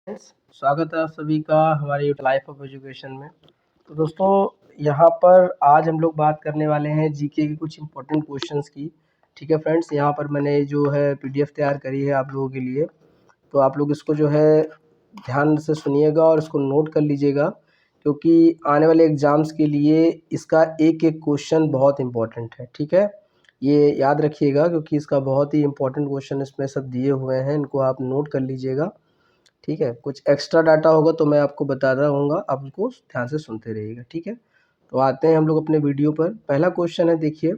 Friends, स्वागत है आप सभी का हमारे यूट्यूब लाइफ ऑफ एजुकेशन में। तो दोस्तों, यहाँ पर आज हम लोग बात करने वाले हैं जीके के कुछ इंपॉर्टेंट क्वेश्चंस की। ठीक है फ्रेंड्स, यहाँ पर मैंने जो है पीडीएफ तैयार करी है आप लोगों के लिए, तो आप लोग इसको जो है ध्यान से सुनिएगा और इसको नोट कर लीजिएगा, क्योंकि आने वाले एग्ज़ाम्स के लिए इसका एक एक क्वेश्चन बहुत इंपॉर्टेंट है। ठीक है, ये याद रखिएगा क्योंकि इसका बहुत ही इंपॉर्टेंट क्वेश्चन इसमें सब दिए हुए हैं, इनको आप नोट कर लीजिएगा। ठीक है, कुछ एक्स्ट्रा डाटा होगा तो मैं आपको बताता रहूँगा, आप उसको ध्यान से सुनते रहिएगा। ठीक है, तो आते हैं हम लोग अपने वीडियो पर। पहला क्वेश्चन है, देखिए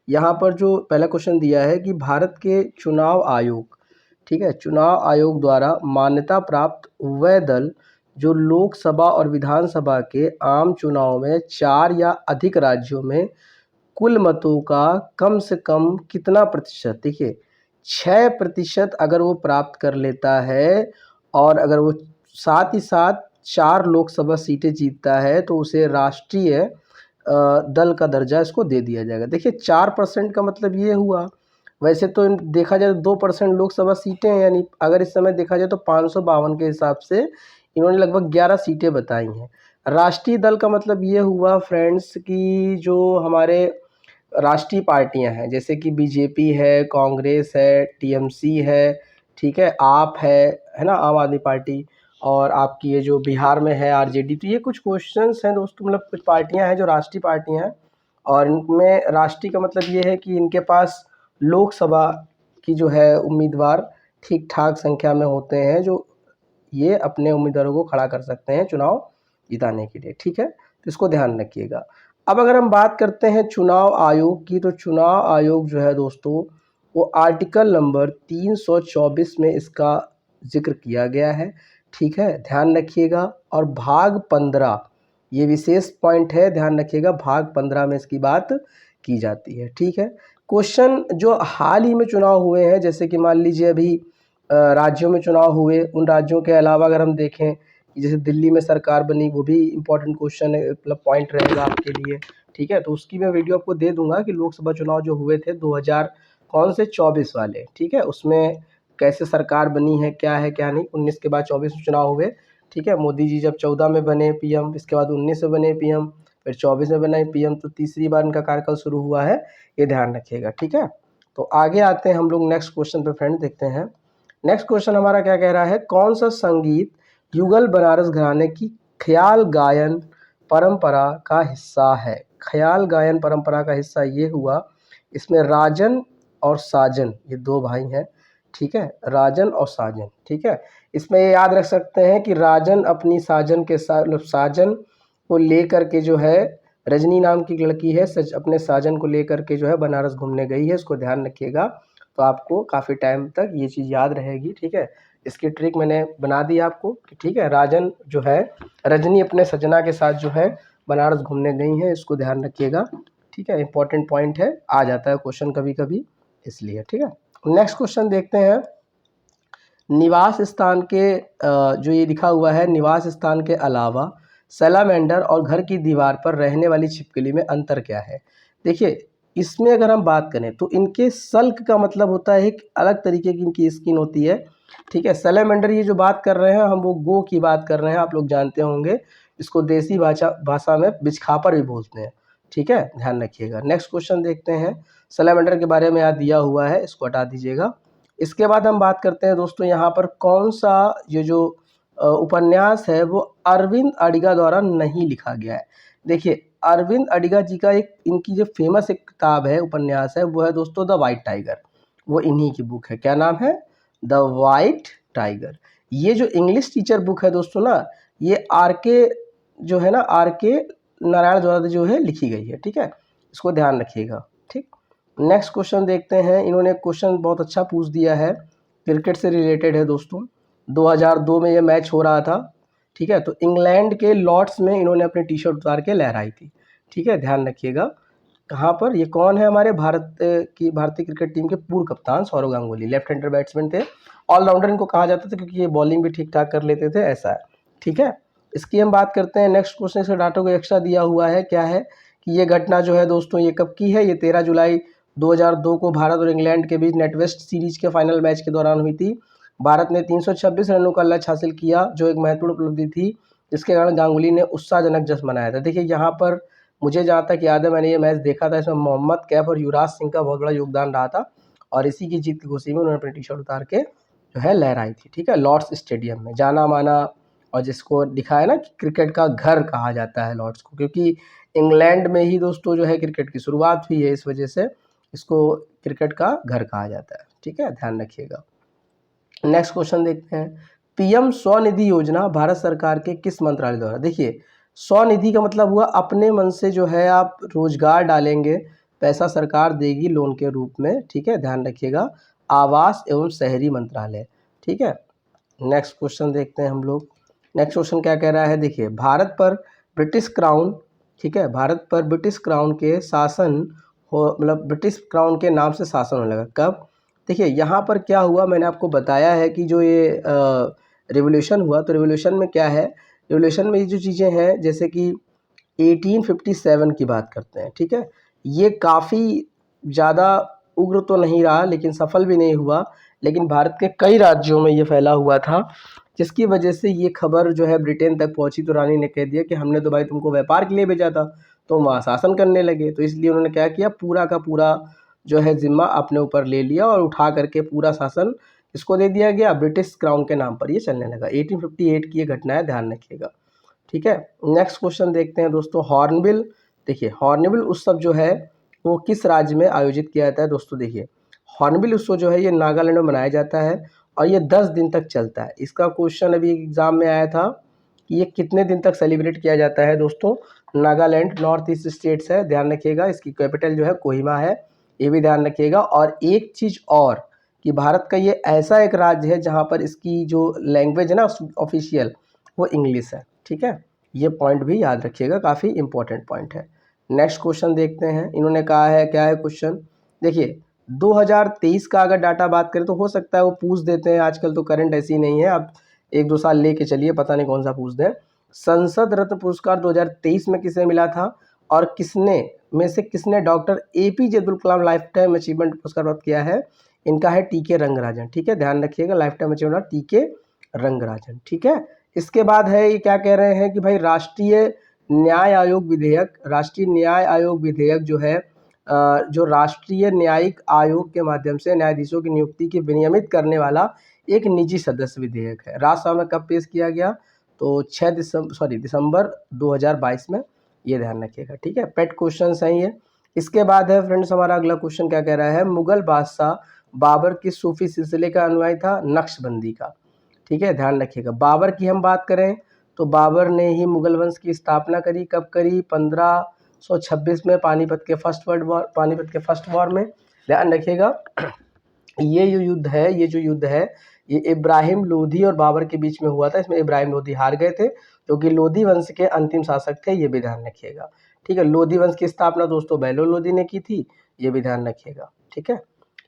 यहाँ पर जो पहला क्वेश्चन दिया है कि भारत के चुनाव आयोग, ठीक है, चुनाव आयोग द्वारा मान्यता प्राप्त वह दल जो लोकसभा और विधानसभा के आम चुनाव में 4 या अधिक राज्यों में कुल मतों का कम से कम कितना प्रतिशत, देखिए 6% अगर वो प्राप्त कर लेता है और अगर वो साथ ही साथ 4 लोकसभा सीटें जीतता है तो उसे राष्ट्रीय दल का दर्जा इसको दे दिया जाएगा। देखिए 4% का मतलब ये हुआ, वैसे तो देखा जाए तो 2% लोकसभा सीटें हैं, यानी अगर इस समय देखा जाए तो 552 के हिसाब से इन्होंने लगभग 11 सीटें बताई हैं। राष्ट्रीय दल का मतलब ये हुआ फ्रेंड्स कि जो हमारे राष्ट्रीय पार्टियां हैं, जैसे कि बीजेपी है, कांग्रेस है, टीएमसी है, ठीक है, आप है ना, आम आदमी पार्टी, और आपकी ये जो बिहार में है आरजेडी। तो ये कुछ क्वेश्चंस हैं दोस्तों, मतलब कुछ पार्टियां हैं जो राष्ट्रीय पार्टियां हैं, और इनमें राष्ट्रीय का मतलब ये है कि इनके पास लोकसभा की जो है उम्मीदवार ठीक ठाक संख्या में होते हैं, जो ये अपने उम्मीदवारों को खड़ा कर सकते हैं चुनाव जिताने के लिए। ठीक है, तो इसको ध्यान रखिएगा। अब अगर हम बात करते हैं चुनाव आयोग की, तो चुनाव आयोग जो है दोस्तों वो आर्टिकल नंबर 324 में इसका जिक्र किया गया है। ठीक है, ध्यान रखिएगा। और भाग 15, ये विशेष पॉइंट है, ध्यान रखिएगा, भाग 15 में इसकी बात की जाती है। ठीक है, क्वेश्चन जो हाल ही में चुनाव हुए हैं, जैसे कि मान लीजिए अभी राज्यों में चुनाव हुए, उन राज्यों के अलावा अगर हम देखें कि जैसे दिल्ली में सरकार बनी, वो भी इम्पोर्टेंट क्वेश्चन है, मतलब पॉइंट रहेगा आपके लिए। ठीक है, तो उसकी मैं वीडियो आपको दे दूंगा कि लोकसभा चुनाव जो हुए थे 2000 कौन से 24 वाले, ठीक है, उसमें कैसे सरकार बनी है, क्या है क्या नहीं। 19 के बाद 24 में चुनाव हुए। ठीक है, मोदी जी जब 14 में बने पीएम, इसके बाद 19 में बने पीएम, फिर 24 में बने पीएम, तो तीसरी बार इनका कार्यकाल शुरू हुआ है, ये ध्यान रखिएगा। ठीक है, तो आगे आते हैं हम लोग नेक्स्ट क्वेश्चन पे फ्रेंड, देखते हैं। नेक्स्ट क्वेश्चन हमारा क्या कह रहा है, कौन सा संगीत युगल बनारस घराने की ख्याल गायन परंपरा का हिस्सा है। ख्याल गायन परंपरा का हिस्सा ये हुआ, इसमें राजन और साजन, ये दो भाई हैं। ठीक है, राजन और साजन। ठीक है, इसमें ये याद रख सकते हैं कि राजन अपनी साजन के साथ, मतलब साजन को लेकर के जो है, रजनी नाम की लड़की है, अपने साजन को लेकर के जो है बनारस घूमने गई है, इसको ध्यान रखिएगा। तो आपको काफ़ी टाइम तक ये चीज़ याद रहेगी। ठीक है, इसकी ट्रिक मैंने बना दी आपको कि ठीक है, राजन जो है, रजनी अपने सजना के साथ जो है बनारस घूमने गई हैं, इसको ध्यान रखिएगा। ठीक है, इंपॉर्टेंट पॉइंट है, आ जाता है क्वेश्चन कभी कभी, इसलिए। ठीक है, नेक्स्ट क्वेश्चन देखते हैं। निवास स्थान के जो ये लिखा हुआ है, निवास स्थान के अलावा सैलामेंडर और घर की दीवार पर रहने वाली छिपकली में अंतर क्या है। देखिए, इसमें अगर हम बात करें तो इनके सल्क का मतलब होता है एक अलग तरीके की इनकी स्किन होती है। ठीक है, सैलामेंडर ये जो बात कर रहे हैं हम, वो गो की बात कर रहे हैं, आप लोग जानते होंगे, इसको देसी भाषा में बिचखापर भी बोलते हैं। ठीक है, ध्यान रखिएगा। नेक्स्ट क्वेश्चन देखते हैं, सैलामेंडर के बारे में याद दिया हुआ है, इसको हटा दीजिएगा। इसके बाद हम बात करते हैं दोस्तों, यहाँ पर कौन सा ये जो उपन्यास है वो अरविंद अडिगा द्वारा नहीं लिखा गया है। देखिए, अरविंद अडिगा जी का एक, इनकी जो फेमस एक किताब है, उपन्यास है, वो है दोस्तों द वाइट टाइगर। वो इन्हीं की बुक है, क्या नाम है, द वाइट टाइगर। ये जो इंग्लिश टीचर बुक है दोस्तों ना, ये आर के जो है ना, आर के नारायण द्वारा जो है लिखी गई है। ठीक है, इसको ध्यान रखिएगा। ठीक, नेक्स्ट क्वेश्चन देखते हैं। इन्होंने क्वेश्चन बहुत अच्छा पूछ दिया है, क्रिकेट से रिलेटेड है दोस्तों। 2002 में ये मैच हो रहा था। ठीक है, तो इंग्लैंड के लॉर्ड्स में इन्होंने अपनी टी शर्ट उतार के लहराई थी। ठीक है, ध्यान रखिएगा। कहाँ पर, ये कौन है, हमारे भारतीय क्रिकेट टीम के पूर्व कप्तान Sourav Ganguly, left hander batsman थे, ऑलराउंडर इनको कहा जाता था क्योंकि ये बॉलिंग भी ठीक ठाक कर लेते थे, ऐसा है। ठीक है, इसकी हम बात करते हैं। नेक्स्ट क्वेश्चन, इसका डाटा को एक्स्ट्रा दिया हुआ है, क्या है कि ये घटना जो है दोस्तों, ये कब की है, ये 13 जुलाई 2002 को भारत और इंग्लैंड के बीच नेटवेस्ट सीरीज के फाइनल मैच के दौरान हुई थी, भारत ने 326 रनों का लक्ष्य हासिल किया, जो एक महत्वपूर्ण उपलब्धि थी, जिसके कारण गांगुली ने उत्साहजनक जश्न मनाया था। देखिए यहाँ पर मुझे जहाँ तक याद है, मैंने ये मैच देखा था, इसमें मोहम्मद कैफ और युवराज सिंह का बहुत बड़ा योगदान रहा था और इसी की जीत की खुशी में उन्होंने अपनी टी शर्ट उतार के जो है लहराई थी। ठीक है, लॉर्ड्स स्टेडियम में जाना माना, और जिसको दिखा है ना कि क्रिकेट का घर कहा जाता है लॉर्ड्स को, क्योंकि इंग्लैंड में ही दोस्तों जो है क्रिकेट की शुरुआत हुई है, इस वजह से इसको क्रिकेट का घर कहा जाता है। ठीक है, ध्यान रखिएगा। नेक्स्ट क्वेश्चन देखते हैं, पीएम स्वनिधि योजना भारत सरकार के किस मंत्रालय द्वारा। देखिए स्वनिधि का मतलब हुआ अपने मन से जो है आप रोजगार डालेंगे, पैसा सरकार देगी लोन के रूप में। ठीक है, ध्यान रखिएगा, आवास एवं शहरी मंत्रालय। ठीक है, नेक्स्ट क्वेश्चन देखते हैं हम लोग। नेक्स्ट क्वेश्चन क्या कह रहा है, देखिए भारत पर ब्रिटिश क्राउन, ठीक है, भारत पर ब्रिटिश क्राउन के शासन हो, मतलब ब्रिटिश क्राउन के नाम से शासन होने लगा कब। देखिए यहाँ पर क्या हुआ, मैंने आपको बताया है कि जो ये रिवोल्यूशन हुआ, तो रिवोल्यूशन में क्या है, रिवोल्यूशन में ये जो चीज़ें हैं, जैसे कि 1857 की बात करते हैं। ठीक है, ये काफ़ी ज़्यादा उग्र तो नहीं रहा, लेकिन सफल भी नहीं हुआ, लेकिन भारत के कई राज्यों में ये फैला हुआ था, जिसकी वजह से ये खबर जो है ब्रिटेन तक पहुंची, तो रानी ने कह दिया कि हमने तो भाई तुमको व्यापार के लिए भेजा था, तो वहाँ शासन करने लगे। तो इसलिए उन्होंने क्या किया, पूरा का पूरा जो है जिम्मा अपने ऊपर ले लिया और उठा करके पूरा शासन इसको दे दिया गया, ब्रिटिश क्राउन के नाम पर ये चलने लगा। 1858 की ये घटना है, ध्यान रखिएगा। ठीक है, नेक्स्ट क्वेश्चन देखते हैं दोस्तों, हॉर्नबिल। देखिए हॉर्नबिल उत्सव जो है वो किस राज्य में आयोजित किया जाता है दोस्तों। देखिए हॉर्नबिल उत्सव जो है ये नागालैंड में मनाया जाता है और ये 10 दिन तक चलता है। इसका क्वेश्चन अभी एग्जाम में आया था कि ये कितने दिन तक सेलिब्रेट किया जाता है दोस्तों। नागालैंड नॉर्थ ईस्ट स्टेट्स है, ध्यान रखिएगा, इसकी कैपिटल जो है कोहिमा है, ये भी ध्यान रखिएगा। और एक चीज़ और कि भारत का ये ऐसा एक राज्य है जहाँ पर इसकी जो लैंग्वेज है ना ऑफिशियल, वो इंग्लिश है। ठीक है, ये पॉइंट भी याद रखिएगा, काफ़ी इंपॉर्टेंट पॉइंट है। नेक्स्ट क्वेश्चन देखते हैं, इन्होंने कहा है क्या है क्वेश्चन। देखिए 2023 का अगर डाटा बात करें तो हो सकता है वो पूछ देते हैं, आजकल तो करंट ऐसी नहीं है, आप 1-2 साल लेके चलिए, पता नहीं कौन सा पूछ दें। संसद रत्न पुरस्कार 2023 में किसे मिला था और किसने में से किसने doctor APJ Abdul Kalam life time achievement पुरस्कार प्राप्त किया है। इनका है टीके रंगराजन। ठीक है, ध्यान रखिएगा, लाइफ टाइम अचीवमेंट टीके रंगराजन। ठीक है, इसके बाद है ये क्या कह रहे हैं कि भाई राष्ट्रीय न्याय आयोग विधेयक, राष्ट्रीय न्याय आयोग विधेयक जो है जो राष्ट्रीय न्यायिक आयोग के माध्यम से न्यायाधीशों की नियुक्ति की विनियमित करने वाला एक निजी सदस्य विधेयक है। राज्यसभा में कब पेश किया गया, तो 6 दिसंबर 2022 में, ये ध्यान रखिएगा। ठीक है, पेट क्वेश्चन है ये। इसके बाद है फ्रेंड्स हमारा अगला क्वेश्चन क्या कह रहा है, मुगल बादशाह बाबर किस सूफी सिलसिले का अनुयायी था, नक्शबंदी का। ठीक है, ध्यान रखिएगा। बाबर की हम बात करें तो बाबर ने ही मुगल वंश की स्थापना करी, कब करी, 1526 में, पानीपत के फर्स्ट वॉर में। ध्यान रखिएगा, ये जो युद्ध है ये इब्राहिम लोधी और बाबर के बीच में हुआ था। इसमें इब्राहिम लोधी हार गए थे, क्योंकि लोधी वंश के अंतिम शासक थे, ये भी ध्यान रखिएगा। ठीक है, लोधी वंश की स्थापना दोस्तों बहलोल लोधी ने की थी, ये भी ध्यान रखिएगा। ठीक है,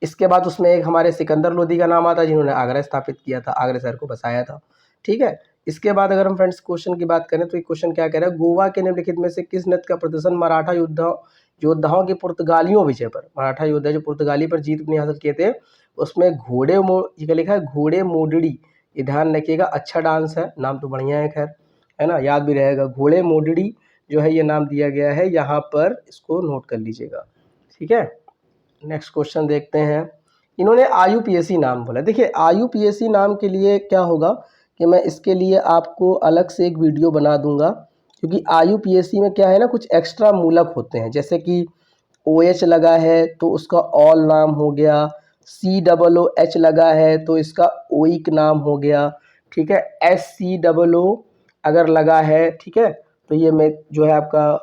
इसके बाद उसमें एक हमारे सिकंदर लोधी का नाम आता है, जिन्होंने आगरा स्थापित किया था, आगरा शहर को बसाया था। ठीक है, इसके बाद अगर हम फ्रेंड्स क्वेश्चन की बात करें तो ये क्वेश्चन क्या कह रहा है, गोवा के निम्नलिखित में से किस नृत्य का प्रदर्शन मराठा योद्धाओं के पुर्तगालियों विजय पर, मराठा योद्धा जो पुर्तगाली पर जीत अपनी हासिल किए थे, उसमें ये लिखा है घोड़े मोडड़ी, ये ध्यान रखिएगा, अच्छा डांस है, नाम तो बढ़िया है, खैर है ना, याद भी रहेगा, घोड़े मोडड़ी जो है ये नाम दिया गया है यहाँ पर, इसको नोट कर लीजिएगा। ठीक है, नेक्स्ट क्वेश्चन देखते हैं, इन्होंने आयुपीएसी नाम बोला। देखिए आयुपीएसी नाम के लिए क्या होगा कि मैं इसके लिए आपको अलग से एक वीडियो बना दूंगा, क्योंकि आयुपीएसी में क्या है ना, कुछ एक्स्ट्रा मूलक होते हैं, जैसे कि OH लगा है तो उसका ऑल नाम हो गया, COOH लगा है तो इसका ओइक नाम हो गया। ठीक है, SCOO अगर लगा है, ठीक है, तो ये में जो है आपका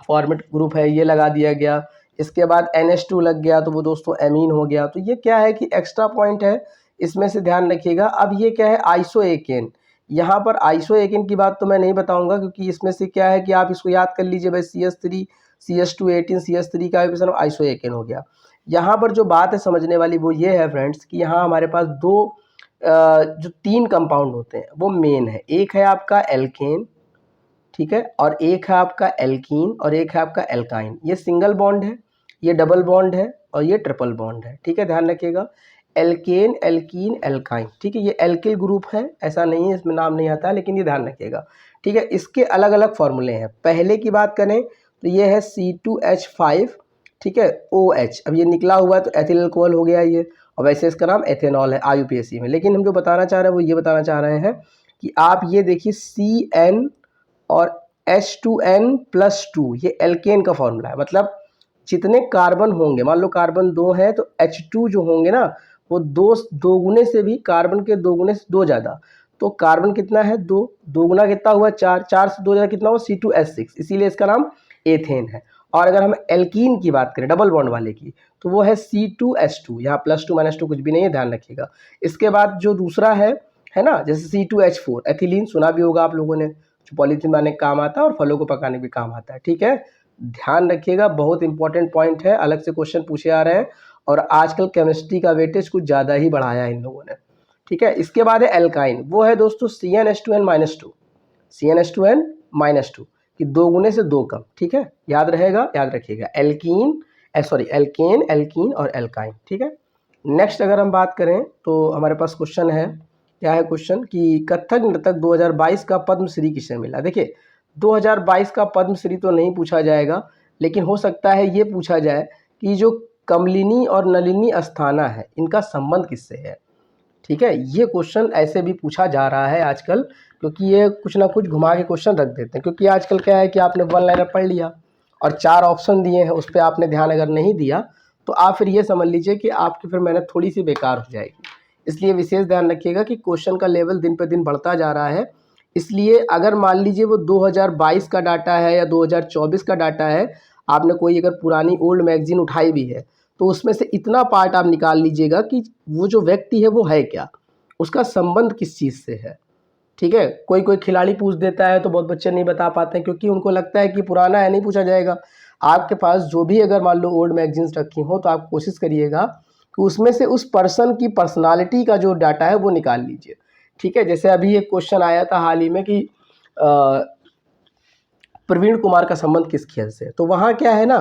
फॉर्मेट ग्रुप है, ये लगा दिया गया। इसके बाद NH2 लग गया तो वो दोस्तों एमीन हो गया। तो ये क्या है कि एक्स्ट्रा पॉइंट है, इसमें से ध्यान रखिएगा। अब ये क्या है, आइसोएकेन, यहाँ पर आइसोएकेन की बात तो मैं नहीं बताऊंगा, क्योंकि इसमें से क्या है कि आप इसको याद कर लीजिए भाई, CH3 CH2 18 CH3 का आइसोएकेन हो गया। यहाँ पर जो बात है समझने वाली वो ये है फ्रेंड्स कि यहाँ हमारे पास जो 3 कंपाउंड होते हैं वो मेन है, एक है आपका एल्केन, ठीक है, और एक है आपका एल्कीन और एक है आपका एल्काइन। ये सिंगल बॉन्ड है, ये डबल बॉन्ड है और ये ट्रिपल बॉन्ड है। ठीक है, ध्यान रखिएगा, एल्केन, एल्कीन, एल्काइन, ठीक है। ये एल्किल ग्रुप है, ऐसा नहीं है इसमें नाम नहीं आता है, लेकिन ये ध्यान रखिएगा, ठीक है। इसके अलग अलग फॉर्मूले हैं। पहले की बात करें तो ये है C2H5, ठीक है, OH। अब ये निकला हुआ है तो एथिल अल्कोहल हो गया ये, और वैसे इसका नाम एथेनॉल है IUPAC में। लेकिन हम जो बताना चाह रहे हैं वो ये बताना चाह रहे हैं कि आप ये देखिए CN और H2N+2, ये एल्केन का फॉर्मूला है। मतलब जितने कार्बन होंगे, मान लो कार्बन 2 है तो H2 जो होंगे ना वो दो गुने से भी, कार्बन के 2 गुने से 2 ज़्यादा, तो कार्बन कितना है 2, 2 गुना कितना हुआ 4, 4 से 2 ज़्यादा कितना हुआ C2H6, इसीलिए इसका नाम एथेन है। और अगर हम एल्कीन की बात करें डबल बॉन्ड वाले की, तो वो है C2H2, यहाँ +2 -2 कुछ भी नहीं है, ध्यान रखिएगा। इसके बाद जो दूसरा है ना, जैसे C2H4 एथिलीन, सुना भी होगा आप लोगों ने, जो पॉलीथीन बनाने का काम आता है और फलों को पकाने के काम आता है, ठीक है। ध्यान रखिएगा, बहुत इंपॉर्टेंट पॉइंट है, अलग से क्वेश्चन पूछे आ रहे हैं, और आजकल केमिस्ट्री का वेटेज कुछ ज़्यादा ही बढ़ाया है इन लोगों ने, ठीक है। इसके बाद है एल्काइन, वो है दोस्तों CnH2n-2, CnH2n-2 कि 2 गुने से 2 कम, ठीक है, याद रहेगा, याद रखिएगा। एल्कीन, एल्केन, एल्कीन और एल्काइन, ठीक है। नेक्स्ट अगर हम बात करें तो हमारे पास क्वेश्चन है, क्या है क्वेश्चन कि कथक नृतक 2022 का पद्मश्री किसे मिला। देखिए 2022 का पद्मश्री तो नहीं पूछा जाएगा, लेकिन हो सकता है ये पूछा जाए कि जो कमलिनी और नलिनी अस्थाना है इनका संबंध किससे है, ठीक है। ये क्वेश्चन ऐसे भी पूछा जा रहा है आजकल, क्योंकि ये कुछ ना कुछ घुमा के क्वेश्चन रख देते हैं। क्योंकि आजकल क्या है कि आपने वन लाइनर पढ़ लिया और 4 ऑप्शन दिए हैं, उस पर आपने ध्यान अगर नहीं दिया तो आप फिर ये समझ लीजिए कि आपकी फिर मेहनत थोड़ी सी बेकार हो जाएगी। इसलिए विशेष ध्यान रखिएगा कि क्वेश्चन का लेवल दिन पे दिन बढ़ता जा रहा है। इसलिए अगर मान लीजिए वो 2022 का डाटा है या 2024 का डाटा है, आपने कोई अगर पुरानी ओल्ड मैगजीन उठाई भी है, तो उसमें से इतना पार्ट आप निकाल लीजिएगा कि वो जो व्यक्ति है वो है क्या, उसका संबंध किस चीज़ से है, ठीक है। कोई कोई खिलाड़ी पूछ देता है तो बहुत बच्चे नहीं बता पाते हैं, क्योंकि उनको लगता है कि पुराना है, नहीं पूछा जाएगा। आपके पास जो भी अगर मान लो ओल्ड मैगजीन्स रखी हो तो आप कोशिश करिएगा कि उसमें से उस पर्सन की पर्सनालिटी का जो डाटा है वो निकाल लीजिए, ठीक है। जैसे अभी एक क्वेश्चन आया था हाल ही में कि प्रवीण कुमार का संबंध किस खेल से, तो वहाँ क्या है ना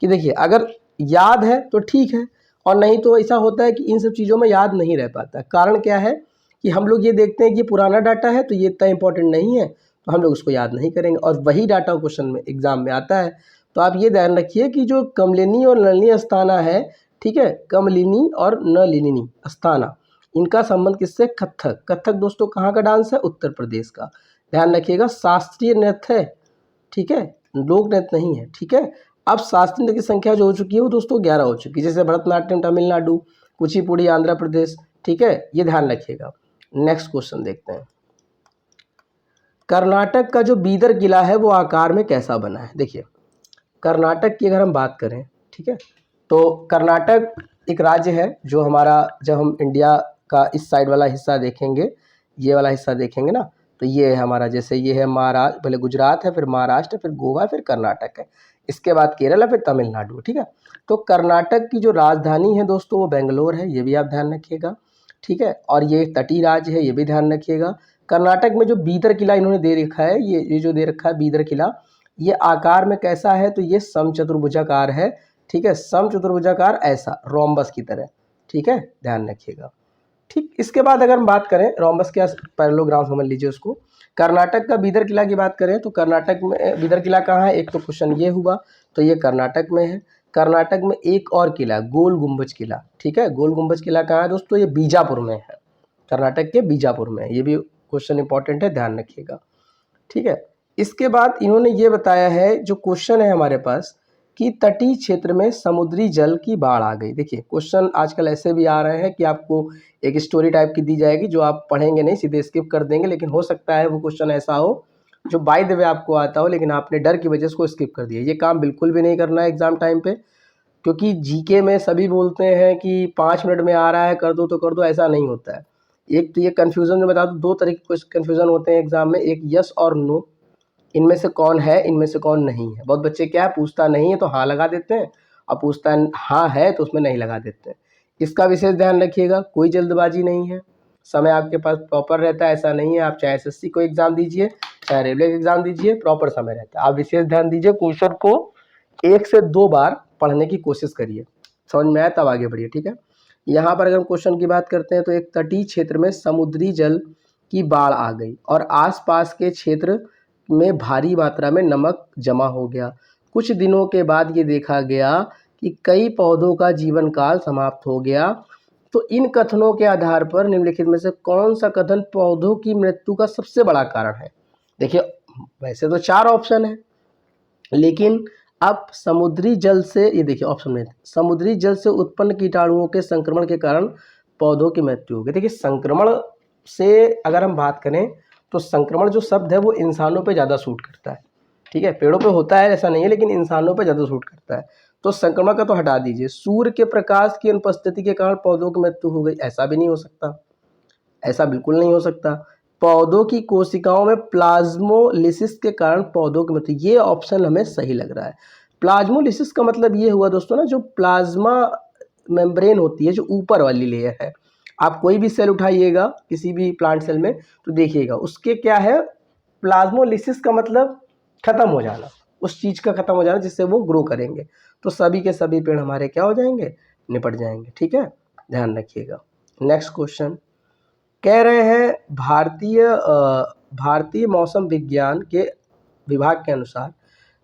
कि देखिए अगर याद है तो ठीक है, और नहीं तो ऐसा होता है कि इन सब चीज़ों में याद नहीं रह पाता। कारण क्या है कि हम लोग ये देखते हैं कि पुराना डाटा है तो ये इतना इंपॉर्टेंट नहीं है, तो हम लोग उसको याद नहीं करेंगे, और वही डाटा क्वेश्चन में एग्जाम में आता है। तो आप ये ध्यान रखिए कि जो कमलिनी और नलिनी अस्थाना है, ठीक है, कमलिनी और नलिनी अस्थाना, इनका संबंध किससे, कथक। कथक दोस्तों कहाँ का डांस है, उत्तर प्रदेश का, ध्यान रखिएगा। शास्त्रीय नृत्य है, ठीक है, लोक नृत्य नहीं है, ठीक है। अब शास्त्रीय नृत्य की संख्या जो हो चुकी है वो दोस्तों 11 हो चुकी है, जैसे भरतनाट्यम तमिलनाडु, कुचिपुड़ी आंध्र प्रदेश, ठीक है, ये ध्यान रखिएगा। नेक्स्ट क्वेश्चन देखते हैं। कर्नाटक का जो बीदर किला है वो आकार में कैसा बना है। देखिए कर्नाटक की अगर हम बात करें, ठीक है, तो कर्नाटक एक राज्य है जो हमारा, जब हम इंडिया का इस साइड वाला हिस्सा देखेंगे, ये वाला हिस्सा देखेंगे ना, तो ये है हमारा, जैसे ये है महाराष्ट्र, पहले गुजरात है, फिर महाराष्ट्र, फिर गोवा, फिर कर्नाटक है, इसके बाद केरल है, फिर तमिलनाडु, ठीक है। तो कर्नाटक की जो राजधानी है दोस्तों वो बेंगलोर है, ये भी आप ध्यान रखिएगा, ठीक है। और ये तटीय राज्य है, ये भी ध्यान रखिएगा। कर्नाटक में जो बीदर किला इन्होंने दे रखा है, ये जो दे रखा है बीदर किला, ये आकार में कैसा है, तो ये समचतुर्भुजाकार है, ठीक है, समचतुर्भुजाकार ऐसा रोम्बस की तरह, ठीक है, ध्यान रखिएगा, ठीक। इसके बाद अगर हम बात करें रोम्बस के पैरेललोग्राम समझ लीजिए उसको। कर्नाटक का बीदर किला की बात करें तो कर्नाटक में बीदर किला कहाँ है, एक तो क्वेश्चन ये हुआ, तो ये कर्नाटक में है। कर्नाटक में एक और किला गोल गुम्बज किला, ठीक है, गोल गुम्बज किला कहाँ है दोस्तों, ये बीजापुर में है, कर्नाटक के बीजापुर में है, ये भी क्वेश्चन इंपॉर्टेंट है, ध्यान रखिएगा, ठीक है। इसके बाद इन्होंने ये बताया है, जो क्वेश्चन है हमारे पास, कि तटीय क्षेत्र में समुद्री जल की बाढ़ आ गई। देखिए क्वेश्चन आजकल ऐसे भी आ रहे हैं कि आपको एक स्टोरी टाइप की दी जाएगी जो आप पढ़ेंगे नहीं, सीधे स्किप कर देंगे, लेकिन हो सकता है वो क्वेश्चन ऐसा हो जो बाय द वे आपको आता हो, लेकिन आपने डर की वजह से उसको स्किप कर दिया। ये काम बिल्कुल भी नहीं करना है एग्जाम टाइम पे, क्योंकि जीके में सभी बोलते हैं कि 5 मिनट में आ रहा है, कर दो तो कर दो, ऐसा नहीं होता है। एक तो ये कन्फ्यूज़न में बता दूँ, 2 तरह के कन्फ्यूज़न होते हैं एग्जाम में, एक यस और नो, इनमें से कौन है, इनमें से कौन नहीं है। बहुत बच्चे क्या है, पूछता नहीं है तो हाँ लगा देते हैं, और पूछता है हाँ है तो उसमें नहीं लगा देते हैं। इसका विशेष ध्यान रखिएगा, कोई जल्दबाजी नहीं है, समय आपके पास प्रॉपर रहता है, ऐसा नहीं है आप चाहे एसएससी को एग्ज़ाम दीजिए, चाहे रेलवे का एग्ज़ाम दीजिए, प्रॉपर समय रहता है। आप विशेष ध्यान दीजिए, क्वेश्चन को 1 से 2 बार पढ़ने की कोशिश करिए, समझ में आया तब आगे बढ़िए, ठीक है। यहाँ पर अगर हम क्वेश्चन की बात करते हैं तो एक तटीय क्षेत्र में समुद्री जल की बाढ़ आ गई और आसपास के क्षेत्र में भारी मात्रा में नमक जमा हो गया। कुछ दिनों के बाद ये देखा गया कि कई पौधों का जीवन काल समाप्त हो गया। तो इन कथनों के आधार पर निम्नलिखित में से कौन सा कथन पौधों की मृत्यु का सबसे बड़ा कारण है? देखिए, वैसे तो 4 ऑप्शन है, लेकिन अब समुद्री जल से, ये देखिए ऑप्शन में, समुद्री जल से उत्पन्न कीटाणुओं के संक्रमण के कारण पौधों की मृत्यु हो गई। देखिए, संक्रमण से अगर हम बात करें तो संक्रमण जो शब्द है वो इंसानों पे ज़्यादा सूट करता है, ठीक है। पेड़ों पे होता है ऐसा नहीं है, लेकिन इंसानों पे ज़्यादा सूट करता है। तो संक्रमण का तो हटा दीजिए। सूर्य के प्रकाश की अनुपस्थिति के कारण पौधों की मृत्यु हो गई, ऐसा भी नहीं हो सकता, ऐसा बिल्कुल नहीं हो सकता। पौधों की कोशिकाओं में प्लाज्मोलिसिस के कारण पौधों की मृत्यु, ये ऑप्शन हमें सही लग रहा है। प्लाज्मोलिसिस का मतलब ये हुआ दोस्तों ना, जो प्लाज्मा मेम्ब्रेन होती है, जो ऊपर वाली लेयर है, आप कोई भी सेल उठाइएगा किसी भी प्लांट सेल में तो देखिएगा उसके क्या है, प्लाज्मोलिसिस का मतलब खत्म हो जाना, उस चीज़ का खत्म हो जाना जिससे वो ग्रो करेंगे। तो सभी के सभी पेड़ हमारे क्या हो जाएंगे, निपट जाएंगे, ठीक है, ध्यान रखिएगा। नेक्स्ट क्वेश्चन कह रहे हैं भारतीय मौसम विज्ञान के विभाग के अनुसार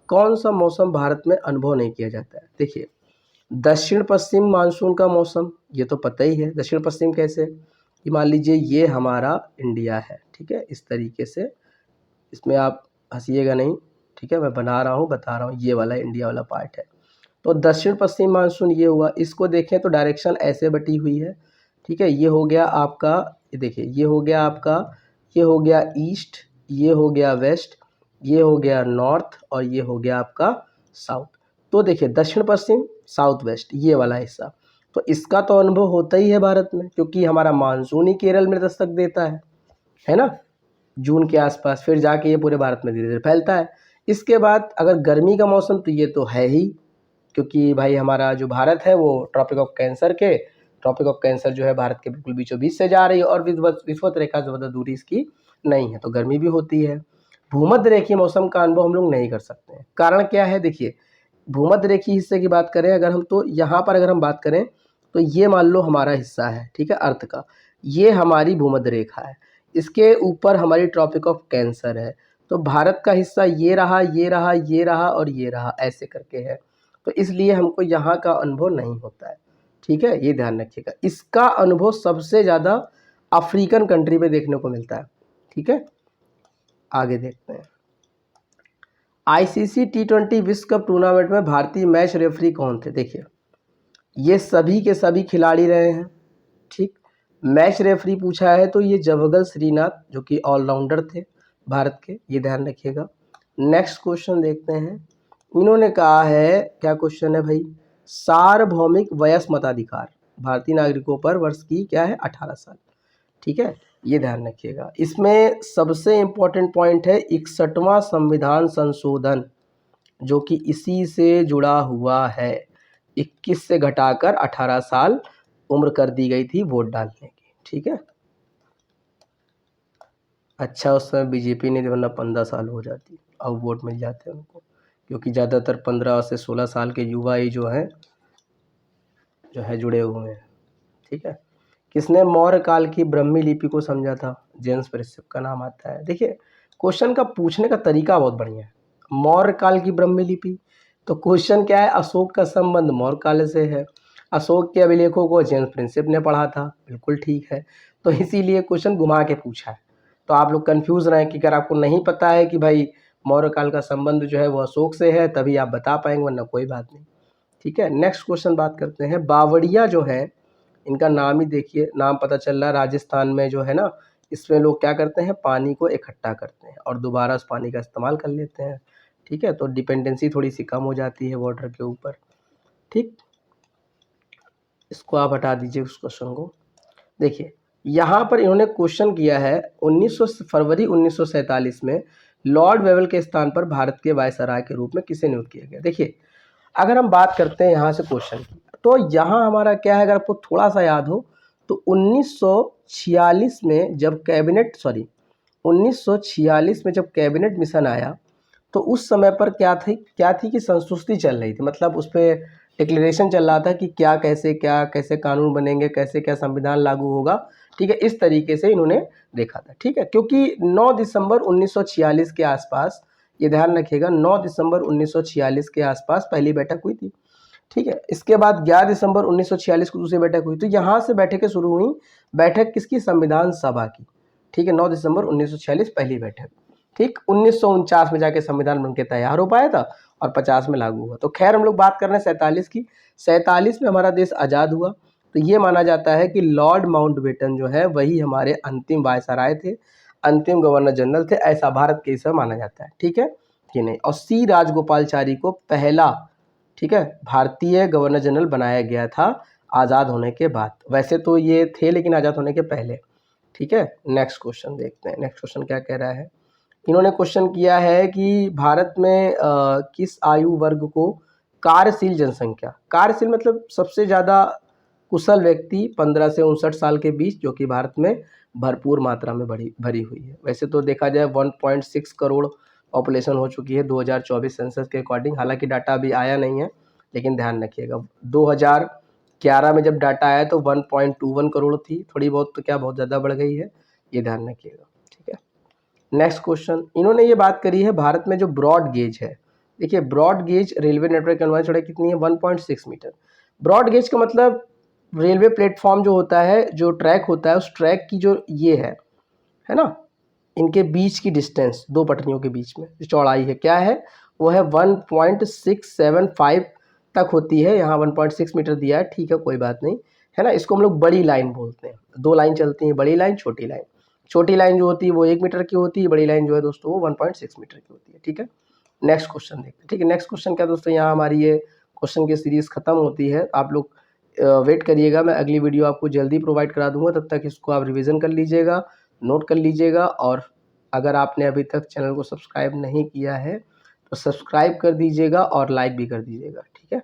कौन सा मौसम भारत में अनुभव नहीं किया जाता है? देखिए, दक्षिण पश्चिम मानसून का मौसम, ये तो पता ही है। दक्षिण पश्चिम कैसे, कि मान लीजिए ये हमारा इंडिया है, ठीक है, इस तरीके से, इसमें आप हंसिएगा नहीं, ठीक है, मैं बना रहा हूँ, बता रहा हूँ, ये वाला इंडिया वाला पार्ट है। तो दक्षिण पश्चिम मानसून ये हुआ, इसको देखें तो डायरेक्शन ऐसे बटी हुई है, ठीक है। ये हो गया आपका, ये देखिए, ये हो गया आपका, ये हो गया ईस्ट, ये हो गया वेस्ट, ये हो गया नॉर्थ और ये हो गया आपका साउथ। तो देखिए, दक्षिण पश्चिम, साउथ वेस्ट, ये वाला हिस्सा, तो इसका तो अनुभव होता ही है भारत में, क्योंकि हमारा मानसून ही केरल में दस्तक देता है ना, जून के आसपास, फिर जाके ये पूरे भारत में धीरे धीरे फैलता है। इसके बाद अगर गर्मी का मौसम, तो ये तो है ही, क्योंकि भाई हमारा जो भारत है वो ट्रॉपिक ऑफ कैंसर जो है भारत के बिल्कुल बीचों बीच से जा रही है और विषुवत रेखा से ज़्यादा दूरी इसकी नहीं है, तो गर्मी भी होती है। भूमध्य रेखीय मौसम का अनुभव हम लोग नहीं कर सकते हैं। कारण क्या है, देखिए, भूमध्य रेखीय हिस्से की बात करें अगर हम, तो यहाँ पर अगर हम बात करें तो ये मान लो हमारा हिस्सा है, ठीक है, अर्थ का, ये हमारी भूमध्य रेखा है, इसके ऊपर हमारी ट्रॉपिक ऑफ कैंसर है। तो भारत का हिस्सा ये रहा, ये रहा, ये रहा और ये रहा, ऐसे करके है, तो इसलिए हमको यहाँ का अनुभव नहीं होता है, ठीक है, ये ध्यान रखिएगा। इसका अनुभव सबसे ज़्यादा अफ्रीकन कंट्री में देखने को मिलता है, ठीक है। आगे देखते हैं, आईसीसी T20 विश्व कप टूर्नामेंट में भारतीय मैच रेफरी कौन थे? देखिए, ये सभी के सभी खिलाड़ी रहे हैं, ठीक। मैच रेफरी पूछा है तो ये जवागल श्रीनाथ, जो कि ऑलराउंडर थे भारत के, ये ध्यान रखिएगा। नेक्स्ट क्वेश्चन देखते हैं, इन्होंने कहा है, क्या क्वेश्चन है भाई, सार्वभौमिक वयस्क मताधिकार भारतीय नागरिकों पर वर्ष की क्या है, 18 साल, ठीक है, ये ध्यान रखिएगा। इसमें सबसे इम्पोर्टेंट पॉइंट है 61वां संविधान संशोधन, जो कि इसी से जुड़ा हुआ है। 21 से घटाकर 18 साल उम्र कर दी गई थी वोट डालने की, ठीक है। अच्छा, उस समय बीजेपी ने, वरना 15 साल हो जाती, अब वोट मिल जाते हैं उनको, क्योंकि ज़्यादातर 15 से 16 साल के युवा ही जो है जुड़े हुए हैं, ठीक है। किसने मौर्य काल की ब्राह्मी लिपि को समझा था? जेम्स प्रिस्प का नाम आता है। देखिए, क्वेश्चन का पूछने का तरीका बहुत बढ़िया है। मौर्य काल की ब्राह्मी लिपि, तो क्वेश्चन क्या है, अशोक का संबंध मौर्य काल से है, अशोक के अभिलेखों को जेम्स प्रिंसेप ने पढ़ा था, बिल्कुल ठीक है, तो इसीलिए क्वेश्चन घुमा के पूछा है। तो आप लोग कंफ्यूज रहे कि अगर आपको नहीं पता है कि भाई मौर्य काल का संबंध जो है वो अशोक से है, तभी आप बता पाएंगे, वरना कोई बात नहीं, ठीक है। नेक्स्ट क्वेश्चन बात करते हैं, बावड़िया जो है, इनका नाम ही देखिए, नाम पता चल रहा है, राजस्थान में जो है ना, इसमें लोग क्या करते हैं, पानी को इकट्ठा करते हैं और दोबारा उस पानी का इस्तेमाल कर लेते हैं, ठीक है, तो डिपेंडेंसी थोड़ी सी कम हो जाती है वाटर के ऊपर, ठीक। इसको आप हटा दीजिए उस क्वेश्चन को। देखिए, यहाँ पर इन्होंने क्वेश्चन किया है, फरवरी 1947 में लॉर्ड वेवल के स्थान पर भारत के वायसराय के रूप में किसे नियुक्त किया गया? देखिए, अगर हम बात करते हैं यहाँ से क्वेश्चन की, तो यहाँ हमारा क्या है, अगर आपको थोड़ा सा याद हो तो 1946 में जब 1946 में जब कैबिनेट मिशन आया, तो उस समय पर क्या थी कि संस्तुति चल रही थी, मतलब उस पर डिक्लेरेशन चल रहा था कि क्या कैसे कानून बनेंगे, कैसे क्या संविधान लागू होगा, ठीक है, इस तरीके से इन्होंने देखा था, ठीक है। क्योंकि 9 दिसंबर 1946 के आसपास, ये ध्यान रखिएगा, 9 दिसंबर 1946 के आसपास पहली बैठक हुई थी, ठीक है। इसके बाद 11 दिसंबर 1946 को दूसरी बैठक हुई। तो यहाँ से बैठकें शुरू हुई। बैठक किसकी? संविधान सभा की, ठीक है। 9 दिसंबर 1946 पहली बैठक, ठीक। 1949 में जाके संविधान बनके तैयार हो पाया था और 50 में लागू हुआ। तो खैर हम लोग बात कर रहे हैं 47 की। 47 में हमारा देश आज़ाद हुआ। तो ये माना जाता है कि लॉर्ड माउंटबेटन जो है वही हमारे अंतिम वायसराय थे, अंतिम गवर्नर जनरल थे, ऐसा भारत के हिस्सा माना जाता है, ठीक है कि नहीं। और सी राजगोपालचारी को पहला, ठीक है, भारतीय गवर्नर जनरल बनाया गया था आज़ाद होने के बाद। वैसे तो ये थे लेकिन आज़ाद होने के पहले, ठीक है। नेक्स्ट क्वेश्चन देखते हैं। नेक्स्ट क्वेश्चन क्या कह रहा है। इन्होंने क्वेश्चन किया है कि भारत में किस आयु वर्ग को कार्यशील जनसंख्या, कार्यशील मतलब सबसे ज़्यादा कुशल व्यक्ति 15 से 59 साल के बीच, जो कि भारत में भरपूर मात्रा में भरी हुई है। वैसे तो देखा जाए 1.6 करोड़ पॉपुलेशन हो चुकी है 2024 सेंसस के अकॉर्डिंग। हालांकि डाटा अभी आया नहीं है, लेकिन ध्यान रखिएगा 2011 में जब डाटा आया तो 1.21 करोड़ थी। थोड़ी बहुत तो क्या बहुत ज़्यादा बढ़ गई है, ये ध्यान रखिएगा, ठीक है। नेक्स्ट क्वेश्चन, इन्होंने ये बात करी है भारत में जो ब्रॉड गेज है। देखिए ब्रॉड गेज रेलवे नेटवर्क की अनुमानित चौड़ाई कितनी है? 1.6 मीटर। ब्रॉड गेज का मतलब रेलवे प्लेटफॉर्म जो होता है, जो ट्रैक होता है, उस ट्रैक की जो ये है ना, इनके बीच की डिस्टेंस, दो पटरियों के बीच में जो चौड़ाई है, क्या है वो है 1.675 तक होती है। यहाँ 1.6 मीटर दिया है, ठीक है, कोई बात नहीं, है ना। इसको हम लोग बड़ी लाइन बोलते हैं। दो लाइन चलती है, बड़ी लाइन छोटी लाइन। छोटी लाइन जो होती है वो 1 मीटर की होती है, बड़ी लाइन जो है दोस्तों वो 1.6 मीटर की होती है, ठीक है। नेक्स्ट क्वेश्चन देखते हैं, ठीक है। नेक्स्ट क्वेश्चन क्या दोस्तों, यहाँ हमारी ये क्वेश्चन की सीरीज खत्म होती है। आप लोग वेट करिएगा, मैं अगली वीडियो आपको जल्दी प्रोवाइड करा दूंगा। तब तक इसको आप रिवीजन कर लीजिएगा, नोट कर लीजिएगा। और अगर आपने अभी तक चैनल को सब्सक्राइब नहीं किया है तो सब्सक्राइब कर दीजिएगा और लाइक भी कर दीजिएगा, ठीक है।